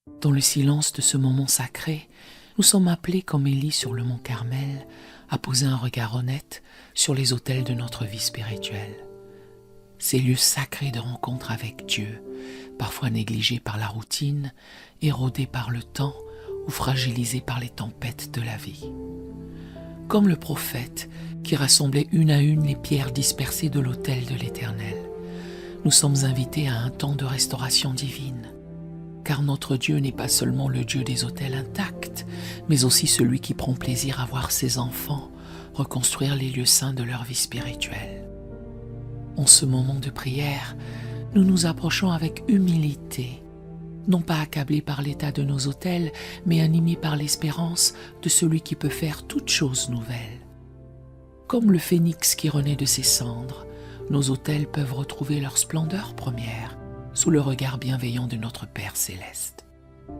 Dans le silence de ce moment sacré, nous sommes appelés comme Élie sur le mont Carmel à poser un regard honnête sur les autels de notre vie spirituelle. Ces lieux sacrés de rencontre avec Dieu, parfois négligés par la routine, érodés par le temps ou fragilisés par les tempêtes de la vie. Comme le prophète qui rassemblait une à une les pierres dispersées de l'autel de l'Éternel, nous sommes invités à un temps de restauration divine. Car notre Dieu n'est pas seulement le Dieu des autels intacts, mais aussi celui qui prend plaisir à voir ses enfants reconstruire les lieux saints de leur vie spirituelle. En ce moment de prière, nous nous approchons avec humilité, non pas accablés par l'état de nos autels, mais animés par l'espérance de celui qui peut faire toutes choses nouvelles. Comme le phénix qui renaît de ses cendres, nos autels peuvent retrouver leur splendeur première, sous le regard bienveillant de notre Père céleste.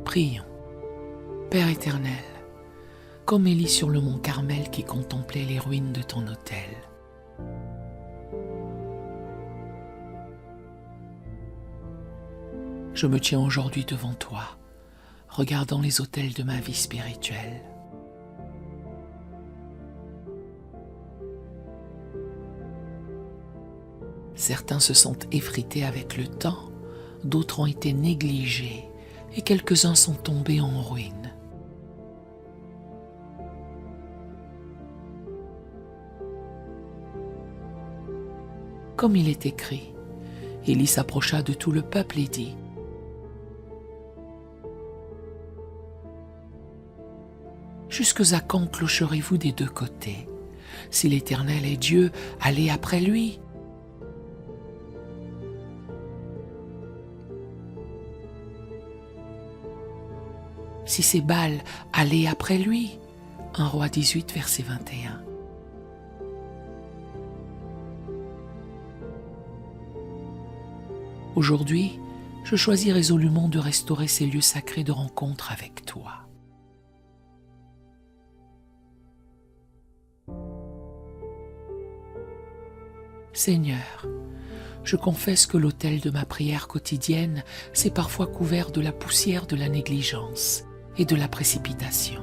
Prions. Père éternel, comme Élie sur le mont Carmel qui contemplait les ruines de ton autel, je me tiens aujourd'hui devant toi, regardant les autels de ma vie spirituelle. Certains se sont effrités avec le temps, d'autres ont été négligés et quelques-uns sont tombés en ruine. Comme il est écrit, Élie s'approcha de tout le peuple et dit : « Jusque à quand clocherez-vous des deux côtés ? Si l'Éternel est Dieu, allez après lui. Si c'est Baal, allez après lui. » 1 Roi 18, verset 21. Aujourd'hui, je choisis résolument de restaurer ces lieux sacrés de rencontre avec toi. Seigneur, je confesse que l'autel de ma prière quotidienne s'est parfois couvert de la poussière de la négligence et de la précipitation.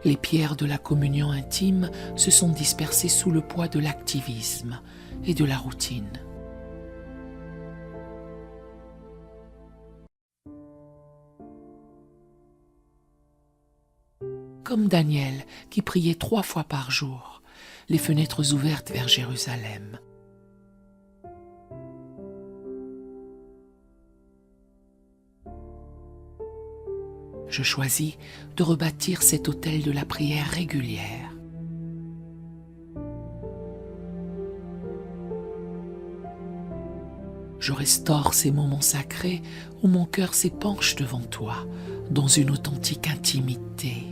Les pierres de la communion intime se sont dispersées sous le poids de l'activisme et de la routine. Comme Daniel qui priait 3 fois par jour, les fenêtres ouvertes vers Jérusalem. Je choisis de rebâtir cet autel de la prière régulière. Je restaure ces moments sacrés où mon cœur s'épanche devant toi, dans une authentique intimité.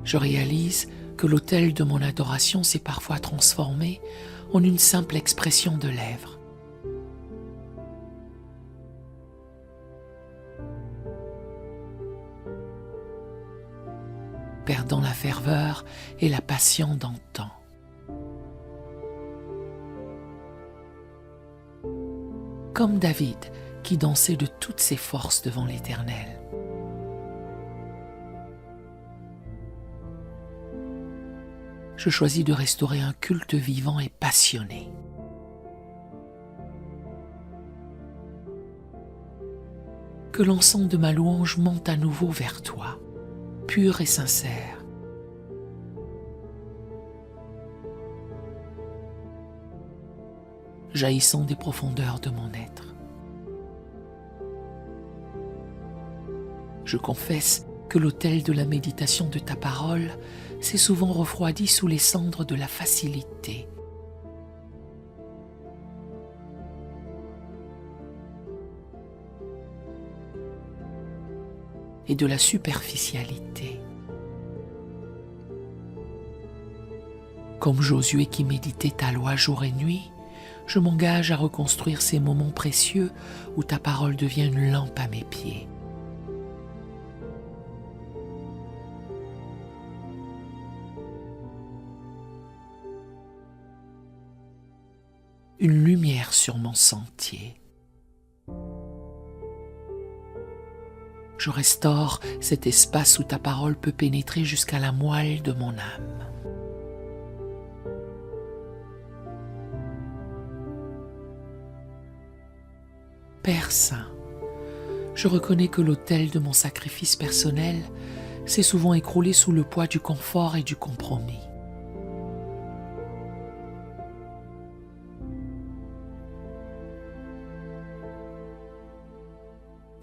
Je réalise que l'autel de mon adoration s'est parfois transformé en une simple expression de lèvres. Perdant la ferveur et la passion d'antan. Comme David qui dansait de toutes ses forces devant l'Éternel. Je choisis de restaurer un culte vivant et passionné. Que l'encens de ma louange monte à nouveau vers toi, pur et sincère. Jaillissant des profondeurs de mon être. Je confesse que l'autel de la méditation de ta parole s'est souvent refroidi sous les cendres de la facilité. Et de la superficialité. Comme Josué qui méditait ta loi jour et nuit, Je m'engage à reconstruire ces moments précieux où ta parole devient une lampe à mes pieds. Une lumière sur mon sentier. Je restaure cet espace où ta parole peut pénétrer jusqu'à la moelle de mon âme. Père Saint, je reconnais que l'autel de mon sacrifice personnel s'est souvent écroulé sous le poids du confort et du compromis.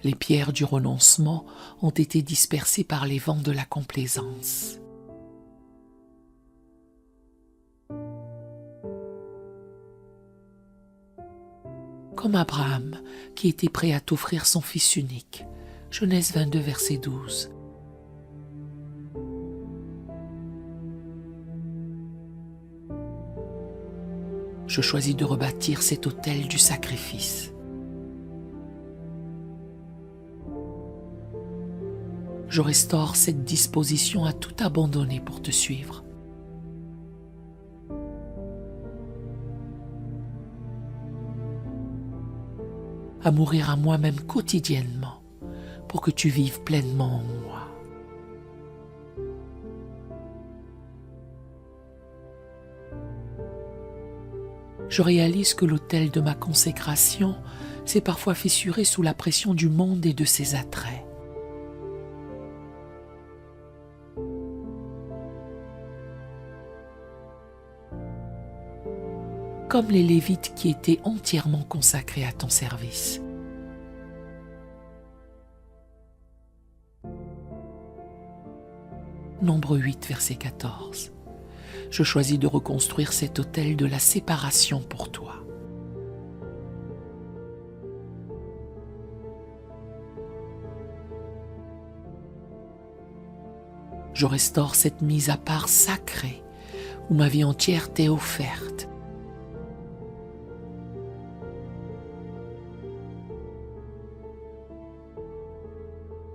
Les pierres du renoncement ont été dispersées par les vents de la complaisance. Comme Abraham, qui était prêt à t'offrir son fils unique. Genèse 22, verset 12. Je choisis de rebâtir cet autel du sacrifice. Je restaure cette disposition à tout abandonner pour te suivre. À mourir à moi-même quotidiennement pour que tu vives pleinement en moi. Je réalise que l'autel de ma consécration s'est parfois fissuré sous la pression du monde et de ses attraits. Comme les Lévites qui étaient entièrement consacrés à ton service. Nombre 8, verset 14. Je choisis de reconstruire cet autel de la séparation pour toi. Je restaure cette mise à part sacrée où ma vie entière t'est offerte.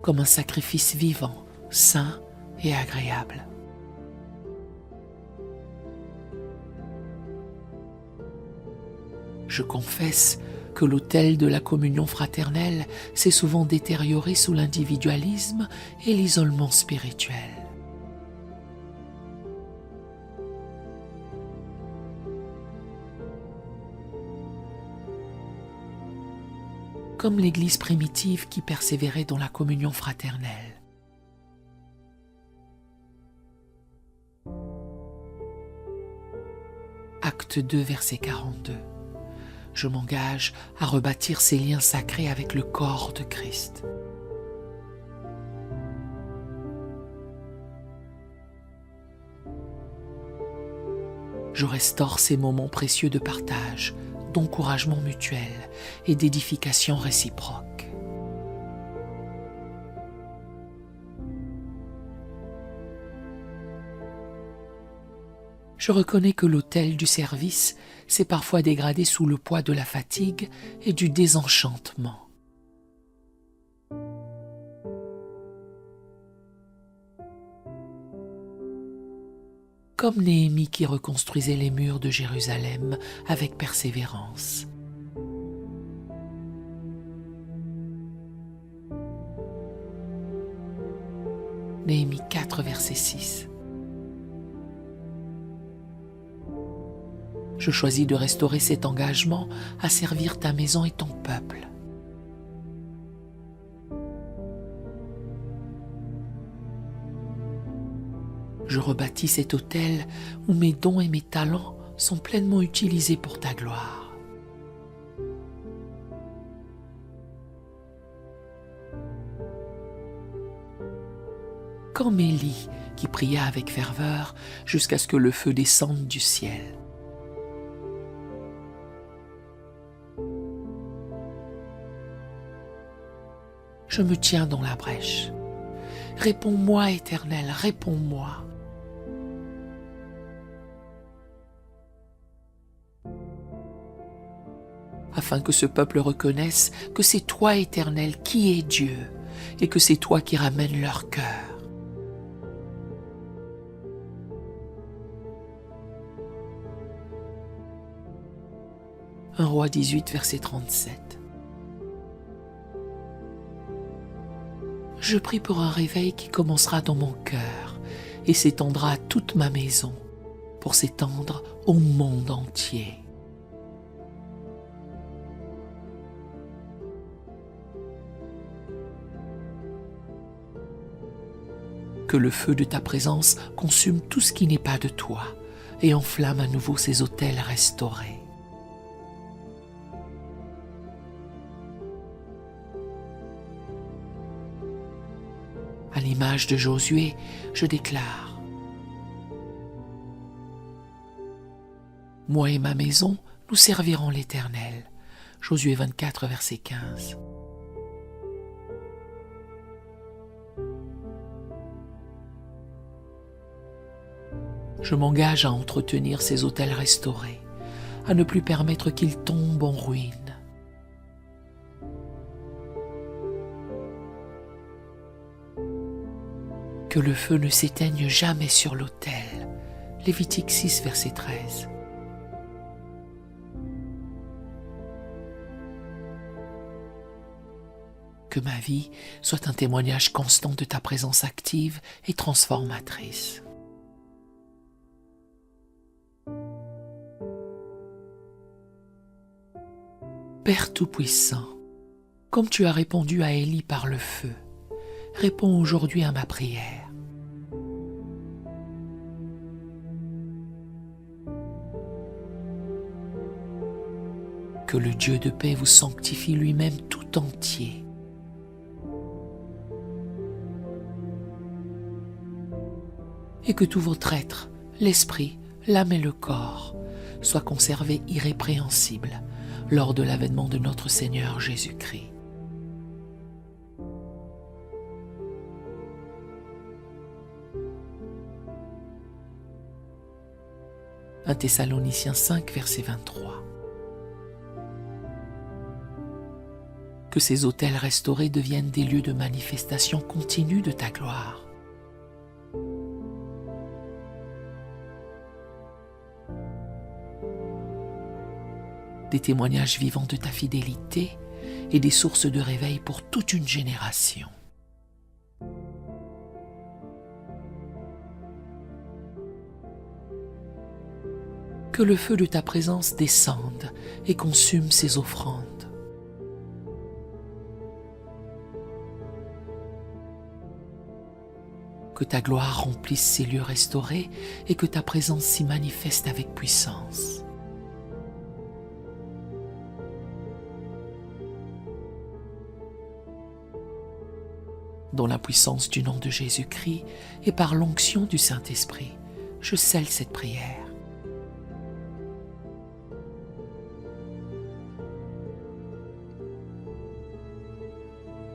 Comme un sacrifice vivant, sain et agréable. Je confesse que l'autel de la communion fraternelle s'est souvent détérioré sous l'individualisme et l'isolement spirituel. Comme l'Église primitive qui persévérait dans la communion fraternelle. Acte 2, verset 42. Je m'engage à rebâtir ces liens sacrés avec le corps de Christ. Je restaure ces moments précieux de partage, d'encouragement mutuel et d'édification réciproque. Je reconnais que l'autel du service s'est parfois dégradé sous le poids de la fatigue et du désenchantement. Comme Néhémie qui reconstruisait les murs de Jérusalem avec persévérance. Néhémie 4, verset 6. Je choisis de restaurer cet engagement à servir ta maison et ton peuple. Je rebâtis cet autel où mes dons et mes talents sont pleinement utilisés pour ta gloire. Comme Élie qui pria avec ferveur jusqu'à ce que le feu descende du ciel. Je me tiens dans la brèche. Réponds-moi, Éternel, réponds-moi. afin que ce peuple reconnaisse que c'est toi, Éternel, qui es Dieu, et que c'est toi qui ramènes leur cœur. Un Roi 18, verset 37. Je prie pour un réveil qui commencera dans mon cœur et s'étendra à toute ma maison, pour s'étendre au monde entier. Que le feu de ta présence consume tout ce qui n'est pas de toi et enflamme à nouveau ces autels restaurés. À l'image de Josué, je déclare: moi et ma maison, nous servirons l'Éternel. Josué 24, verset 15. Je m'engage à entretenir ces autels restaurés, à ne plus permettre qu'ils tombent en ruine. Que le feu ne s'éteigne jamais sur l'autel. Lévitique 6, verset 13. Que ma vie soit un témoignage constant de ta présence active et transformatrice. Père Tout-Puissant, comme tu as répondu à Élie par le feu, réponds aujourd'hui à ma prière. Que le Dieu de paix vous sanctifie lui-même tout entier. Et que tout votre être, l'esprit, l'âme et le corps, soient conservés irrépréhensibles lors de l'avènement de notre Seigneur Jésus-Christ. 1 Thessaloniciens 5, verset 23. Que ces autels restaurés deviennent des lieux de manifestation continue de ta gloire. Des témoignages vivants de ta fidélité et des sources de réveil pour toute une génération. Que le feu de ta présence descende et consume ces offrandes. Que ta gloire remplisse ces lieux restaurés et que ta présence s'y manifeste avec puissance. Dans la puissance du nom de Jésus-Christ et par l'onction du Saint-Esprit, je scelle cette prière.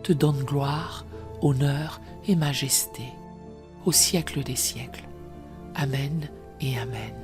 Te donne gloire, honneur et majesté, au siècle des siècles. Amen et Amen.